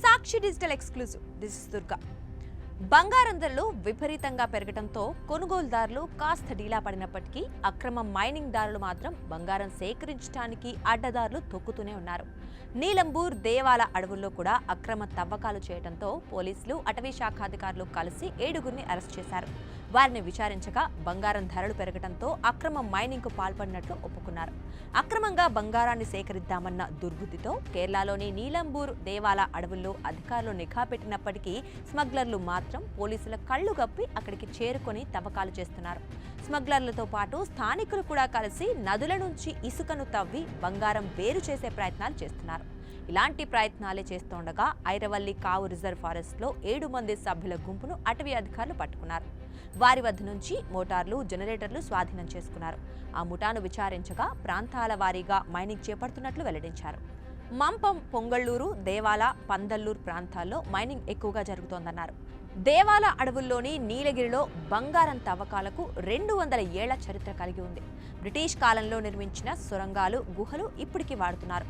Sakshi digital exclusive. This is Durga. బంగారం ధరలు విపరీతంగా పెరగడంతో కొనుగోలుదారులు కాస్త డీలా పడినప్పటికీ అక్రమ మైనింగ్ దారులు మాత్రం బంగారం సేకరించడానికి అడ్డదారులు తొక్కుతూనే ఉన్నారు. నీలంబూర్ దేవాల అడవుల్లో కూడా అక్రమ తవ్వకాలు చేయడంతో పోలీసులు అటవీ శాఖ అధికారులు కలిసి 7గురిని అరెస్ట్ చేశారు. వారిని విచారించగా బంగారం ధరలు పెరగడంతో అక్రమ మైనింగ్ కు పాల్పడినట్లు ఒప్పుకున్నారు. అక్రమంగా బంగారాన్ని సేకరిద్దామన్న దుర్బుద్ధితో కేరళలోని నీలంబూర్ దేవాల అడవుల్లో అధికారులు నిఘా పెట్టినప్పటికీ స్మగ్లర్లు మాత్రం పోలీసుల కళ్లు గప్పి అక్కడికి చేరుకొని తవ్వకాలు చేస్తున్నారు. స్మగ్లర్లతో పాటు స్థానికులు కూడా కలిసి నదుల నుంచి ఇసుకను తవ్వి బంగారం వేరు చేసే ప్రయత్నాలు చేస్తున్నారు. ఇలాంటి ప్రయత్నాలే చేస్తుండగా ఐరవల్లి కావు రిజర్వ్ ఫారెస్ట్ లో 7 మంది సభ్యుల గుంపును అటవీ అధికారులు పట్టుకున్నారు. వారి వద్ద నుంచి మోటార్లు, జనరేటర్లు స్వాధీనం చేసుకున్నారు. ఆ ముఠాను విచారించగా ప్రాంతాల వారీగా మైనింగ్ చేపడుతున్నట్లు వెల్లడించారు. మంపం, పొంగళ్ళూరు, దేవాల, పందల్లూరు ప్రాంతాల్లో మైనింగ్ ఎక్కువగా జరుగుతోందన్నారు. దేవాల అడవుల్లోని నీలగిరిలో బంగారం తవ్వకాలకు 200 ఏళ్ల చరిత్ర కలిగి ఉంది. బ్రిటిష్ కాలంలో నిర్మించిన సొరంగాలు, గుహలు ఇప్పటికీ వాడుతున్నారు.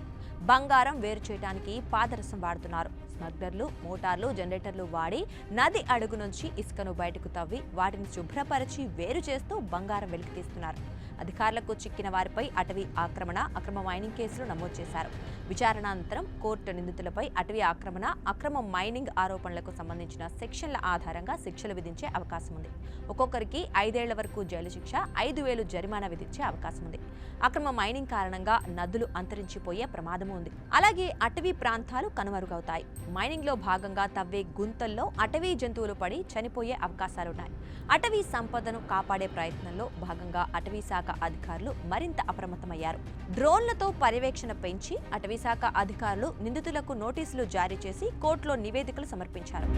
బంగారం వేరు చేయడానికి పాదరసం వాడుతున్నారు. స్మగ్లర్లు మోటార్లు, జనరేటర్లు వాడి నది అడుగు నుంచి ఇసుకను బయటకు తవ్వి వాటిని శుభ్రపరిచి వేరు చేస్తూ బంగారం వెలికితీస్తున్నారు. అధికారులకు చిక్కిన వారిపై అటవీ ఆక్రమణ, అక్రమ మైనింగ్ కేసులు నమోదు చేశారు. విచారణ అనంతరం కోర్టు నిందితులపై అటవీ ఆక్రమణ, అక్రమ మైనింగ్ ఆరోపణలకు సంబంధించిన సెక్షన్ల ఆధారంగా శిక్షలు విధించే అవకాశం ఉంది. ఒక్కొక్కరికి 5 ఏళ్ల వరకు జైలు శిక్ష, 5,000 జరిమానా విధించే అవకాశం ఉంది. అక్రమ మైనింగ్ కారణంగా నదులు అంతరించిపోయే ప్రమాదం ఉంది. అలాగే అటవీ ప్రాంతాలు కనుమరుగవుతాయి. మైనింగ్ లో భాగంగా తవ్వే గుంతల్లో అటవీ జంతువులు పడి చనిపోయే అవకాశాలున్నాయి. అటవీ సంపదను కాపాడే ప్రయత్నంలో భాగంగా అటవీ శాఖ అధికారులు మరింత అప్రమత్తమయ్యారు. డ్రోన్లతో పర్యవేక్షణ పెంచి అటవీ శాఖ అధికారులు నిందితులకు నోటీసులు జారీ చేసి కోర్టులో నివేదికలు సమర్పించారు.